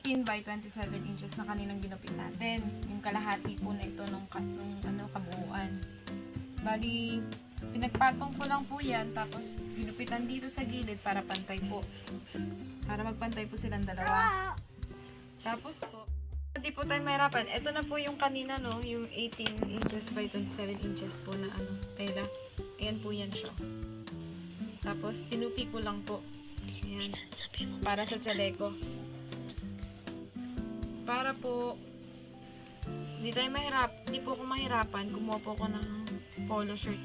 18 by 27 inches na kaninang ginupit natin. Yung kalahati po na ito nung kabuuan. Bali, pinagpatong ko lang po yan, tapos ginupitan dito sa gilid para pantay po. Para magpantay po silang dalawa. Tapos po, hindi po tayo mahirapan. Ito na po yung kanina, no? Yung 18 inches by 27 inches po na tela. Ayan po yan siya. Tapos, tinupi ko lang po. Ayan. Para sa chaleco. Para po, hindi po ako mahirapan. Gumawa po ako ng polo shirt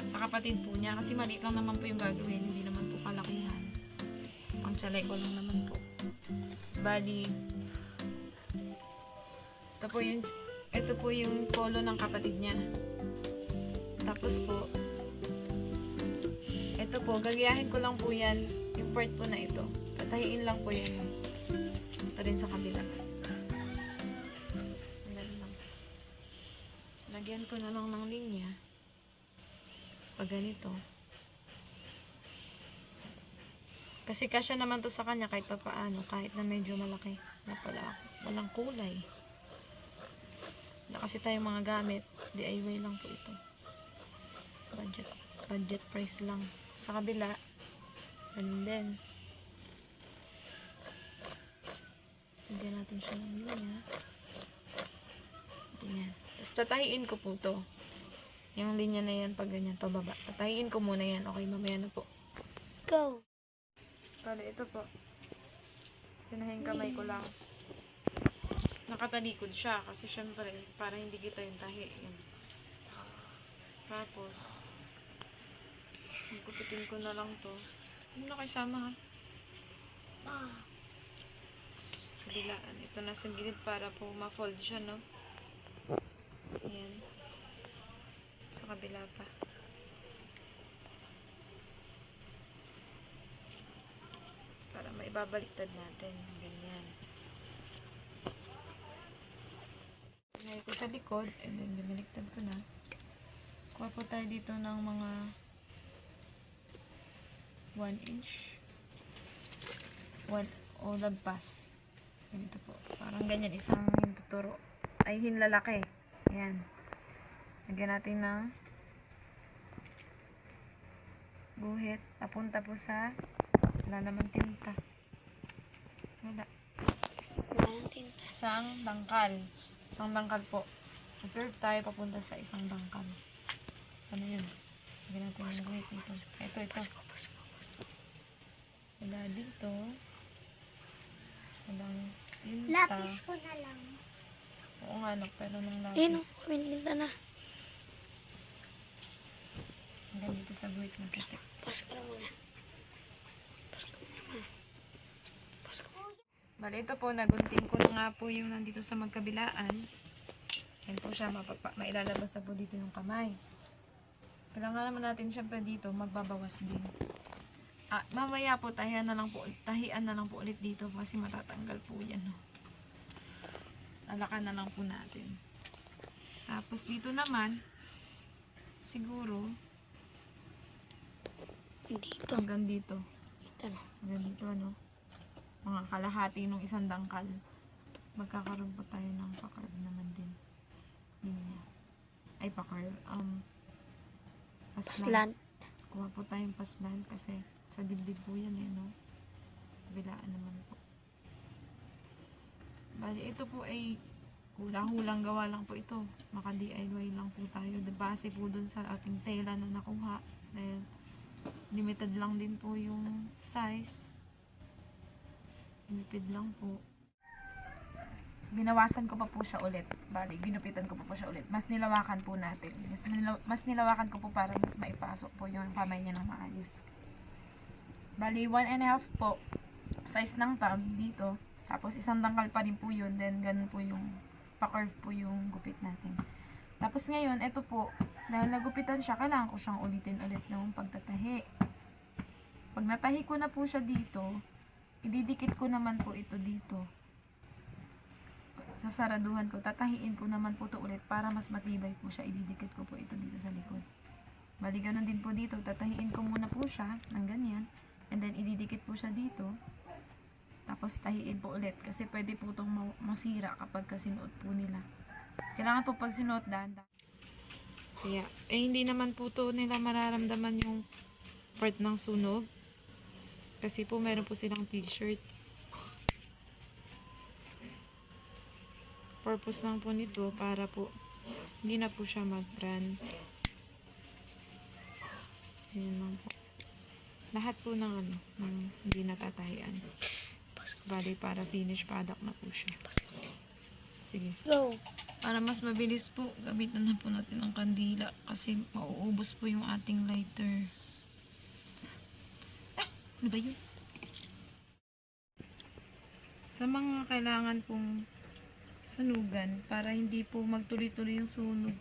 sa kapatid po niya. Kasi maliit lang naman po yung gagawin. Hindi naman po kalakihan. Pang chaleco lang naman po. Bali, ito po yung polo ng kapatid niya. Tapos po, ito po, gagayahin ko lang po yan, yung part po na ito. Tatahiin lang po yan. Ito rin sa kabila. Lagyan ko na lang ng linya. Pag ganito. Kasi kasya naman to sa kanya kahit pa paano, kahit na medyo malaki. Walang kulay. Wala kasi tayong mga gamit. DIY lang po ito. Budget price lang. Sa kabila. And then, lagyan natin siya ng linya. Ganyan. Tapos tatahiin ko po to. Yung linya na yan pag ganyan, pababa. Tatahiin ko muna yan. Okay, mamaya na po. Go! Bale, ito po. Pinahing kamay ko lang. Nakatalikod siya kasi syempre para hindi kita yung tahi. Yan. Tapos, gupitin ko na lang to. Ano na kayo sama, ha? Kabilaan. Ito na sa gilid para po ma-fold siya, no? Ayan. Sa kabila pa. Para maibabaliktad natin. Ganyan. Ngayon ko sa likod. And then, binaliktad ko na. Kuha po tayo dito ng mga 1 inch. 1 o lagpas. Ganito po. Parang ganyan. Isang tuturo. Ay, hinlalaki. Ayan. Lagyan natin ng guhit. Papunta po sa wala naman tinta. Wala. Isang dangkal. Isang dangkal po. Mag-curve tayo papunta sa isang dangkal. Sana yun? Lagyan natin yung guhit dito. Ito. Wala dito. Walang tinta. Lapis ko na lang. Oo nga, no, pero nung lapis. Ayun, kumintinta na. Hanggang dito sa guhit ng titik. Pas ka na muna. Bale, ito po, nagunting ko na nga po yung nandito sa magkabilaan. Yan po siya, mailalabas na po dito yung kamay. Kailangan naman natin syempre dito, magbabawas din. Mamaya po, tahian na lang po ulit dito kasi matatanggal po yan, no. Alakan na lang po natin. Tapos dito naman, siguro, Dito. hanggang dito. Ito na. Hanggang dito, ano. Mga kalahati ng isang dangkal. Magkakaroon po tayo ng pa-curve naman din. Linya. Ay, pa-curve. Paslant. Kuha po tayong paslant kasi sa dibdib po yan, no. Kabilaan naman po. Bali, ito po ay hula-hulang gawa lang po ito. Maka-DIY lang po tayo. Base po dun sa ating tela na nakuha. Dahil limited lang din po yung size. Limited lang po. Binawasan ko pa po siya ulit. Bali, ginupitan ko pa po siya ulit. Mas nilawakan po natin. Mas nilawakan ko po para mas maipasok po yung kamay niya ng maayos. Bali, 1.5 po. Size ng tab dito. Tapos, isang dangkal pa rin po yun. Then, ganun po yung pa-curve po yung gupit natin. Tapos, ngayon, ito po. Dahil nagupitan siya, kailangan ko siyang ulitin ulit ng pagtatahi. Pag natahi ko na po siya dito, ididikit ko naman po ito dito. Sasaraduhan ko. Tatahiin ko naman po ito ulit para mas matibay po siya. Ididikit ko po ito dito sa likod. Bali, ganun din po dito. Tatahiin ko muna po siya ng ganyan. And then, ididikit po siya dito. Tapos tahiin po ulit kasi pwede po itong masira kapag sinuot po nila. Kailangan po pag sinuot dahan-dahan. Kaya, hindi naman po to nila mararamdaman yung part ng sunog. Kasi po meron po silang t-shirt. Purpose lang po nito para po hindi na po siya mag-run. Ayan lang po. Lahat po ng ng hindi natatahian. Bali para finish product na po siya. Sige. Go. Para mas mabilis po, gamitan na po natin ang kandila kasi mauubos po yung ating lighter. Ano ba yun? Sa mga kailangan pong sunugan para hindi po magtuloy-tuloy yung sunog,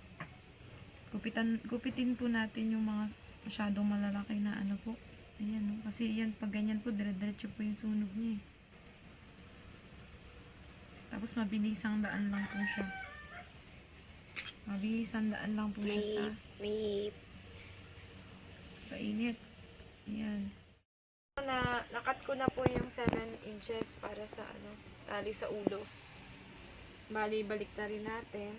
gupitin po natin yung mga masyadong malalaki na ano po. Ayan, no? Kasi yan, pag ganyan po, dire-diretso po yung sunog niya. Tapos mabilisang daan lang po siya. Mabilisang daan lang po siya sa init. Ayan. Nakat ko na po yung 7 inches para sa tali sa ulo. Bali, balik na rin natin.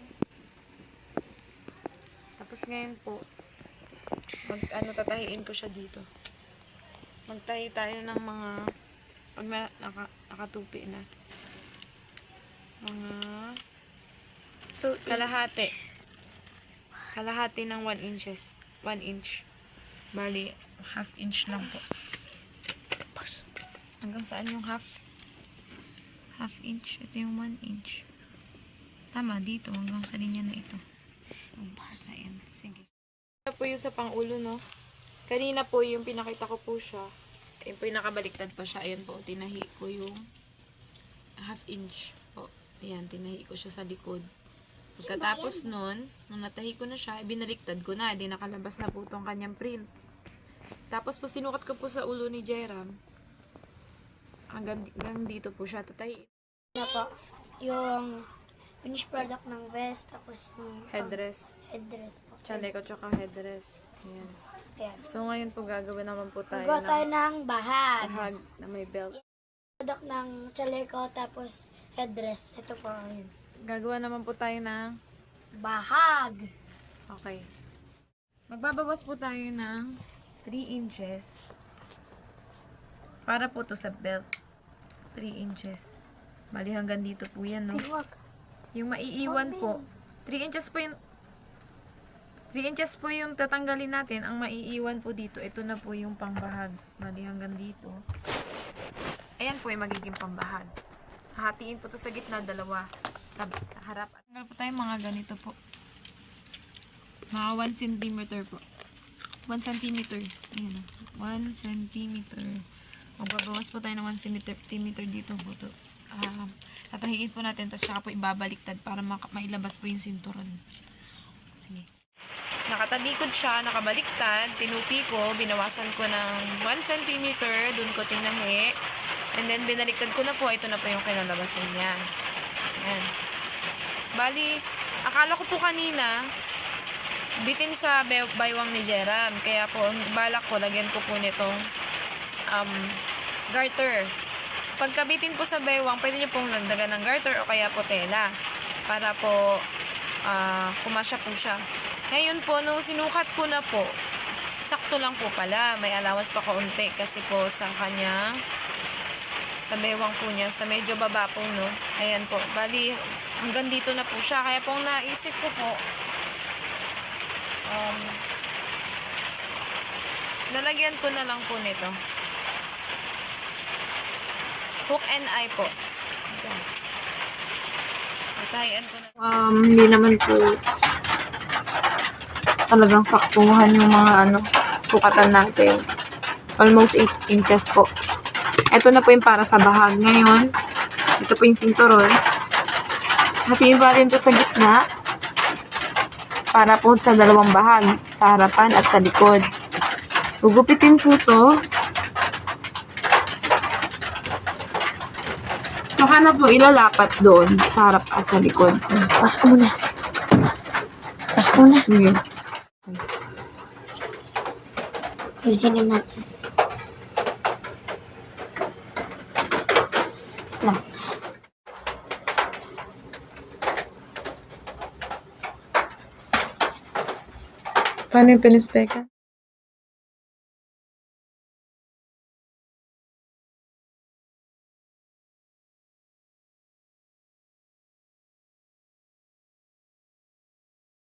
Tapos ngayon po, tatahiin ko siya dito. Magtahi tayo ng mga, pag nakatupi na. Mga kalahati. Kalahati ng 1 inches. 1 inch. Bali, half inch lang po. Hanggang saan yung half? Half inch. Ito yung 1 inch. Tama, dito. Hanggang sa linya na ito. Ayan. Sige. Ito po yung sa pang-ulo, no? Kanina po yung pinakita ko po siya. Ayun po yung nakabaliktad pa siya. Ayan po, tinahi ko yung half inch po. Ayan, tinahi ko siya sa likod. Pagkatapos nun, nung natahi ko na siya, binaliktad ko na. Di nakalabas na po itong kanyang print. Tapos po, sinukat ko po sa ulo ni Jeram. Hanggang dito po siya tatahi. Na po, yung finished product ng vest, tapos yung Headdress. headdress po. Chaleco tsaka headdress. Ayan. Ayan. So, ngayon po gagawin naman po tayo Magawa tayo ng ng bahag. bahag na may belt. Product ng chaleco, tapos headdress. Ito po yun. Gagawa naman po tayo ng Bahag. okay. Magbabawas po tayo ng 3 inches para po to sa belt. 3 inches. Bali hanggang dito po yan, no? Huwag. Yung maiiwan po, 3 inches po yung 3 inches po yung tatanggalin natin. Ang maiiwan po dito, ito na po yung pangbahag. Bali hanggang dito. Ayan po yung magiging pambahag. Hahatiin po to sa gitna, dalawa. Harap. Tanggal po tayo mga ganito po. Mga 1 cm po. 1 cm. Ayan. 1 cm. Magbabawas po tayo ng 1 cm dito po to. Tatahiin po natin, tapos saka po ibabaliktad para mailabas po yung sinturon. Sige. Nakatalikod siya, nakabaliktad, tinupi ko, binawasan ko ng 1 cm, dun ko tinahi, and then binaliktad ko na po, ito na po yung kinalabasan niya. Ayan. Bali, akala ko po kanina, bitin sa baywang ni Jeram, kaya po, balak ko, lagyan ko po nitong garter. Pagkabitin po sa baywang, pwede nyo pong lagdagan ng garter o kaya po tela, para po kumasya po siya. Ngayon po, nung sinukat ko na po, sakto lang po pala. May allowance pa kaunti kasi po sa kanya, sa bewang po niya, sa medyo baba po, no? Ayan po. Bali, hanggang dito na po siya. Kaya pong naisip ko po, lalagyan ko na lang po nito. Hook and eye po. Ayan. Matahian ko na. Hindi naman po talagang saktuhan yung mga sukatan natin. Almost 8 inches po. Ito na po yung para sa bahag. Ngayon, ito po yung sinturon. Hatiin pa rin ito sa gitna para po sa dalawang bahag, sa harapan at sa likod. Gugupitin po ito. Saka na po ilalapat doon sa harap at sa likod. Pasok muna. Pasok muna. Sige. Ayusin natin. Paano yung pinispeka?